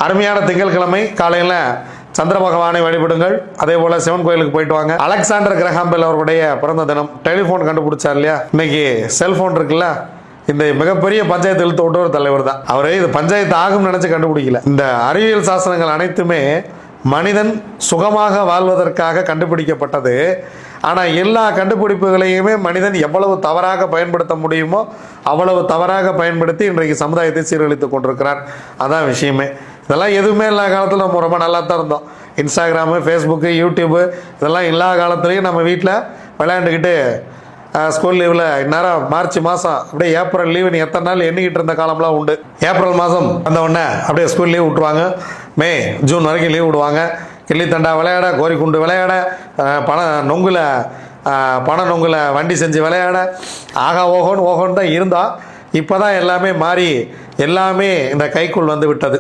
அருமையான திங்கட்கிழமை காலையில் சந்திர பகவானை வழிபடுங்கள். அதே போல சிவன் கோயிலுக்கு போயிட்டு வாங்க. அலெக்சாண்டர் கிரஹாம் பெல் அவருடைய பிறந்த தினம். டெலிஃபோன் கண்டுபிடிச்சார் இல்லையா? இன்னைக்கு செல்போன் இருக்குல்ல, இந்த மிகப்பெரிய பஞ்சாயத்து இழுத்து விட்ட ஒரு தலைவர் தான் அவரே. இது பஞ்சாயத்து ஆகும் நினைச்சு கண்டுபிடிக்கல. இந்த அறிவியல் சாஸ்திரங்கள் அனைத்துமே மனிதன் சுகமாக வாழ்வதற்காக கண்டுபிடிக்கப்பட்டது. ஆனால் எல்லா கண்டுபிடிப்புகளையுமே மனிதன் எவ்வளவு தவறாக பயன்படுத்த முடியுமோ அவ்வளவு தவறாக பயன்படுத்தி இன்றைக்கு சமுதாயத்தை சீரழித்து கொண்டிருக்கிறார். அதான் விஷயமே. இதெல்லாம் எதுவுமே இல்லாத காலத்தில் நம்ம ரொம்ப நல்லா தான் இருந்தோம். இன்ஸ்டாகிராமு, ஃபேஸ்புக்கு, யூடியூப்பு இதெல்லாம் எல்லா காலத்துலேயும் நம்ம வீட்டில் விளையாண்டுக்கிட்டு ஸ்கூல் லீவில் இந்நேரம் மார்ச் மாதம் அப்படியே ஏப்ரல் லீவு எத்தனை நாள் எண்ணிக்கிட்டு இருந்த காலம்லாம் உண்டு. ஏப்ரல் மாதம் வந்த உடனே அப்படியே ஸ்கூல் லீவ் விட்டுருவாங்க. மே ஜூன் வரைக்கும் லீவ் விடுவாங்க. கிள்ளித்தண்டா விளையாட, கோரிக்குண்டு விளையாட, பண நொங்குல வண்டி செஞ்சு விளையாட, ஆகா ஓஹோன்னு தான் இருந்தால் இப்போ தான் எல்லாமே மாறி எல்லாமே இந்த கைக்குள் வந்து விட்டது.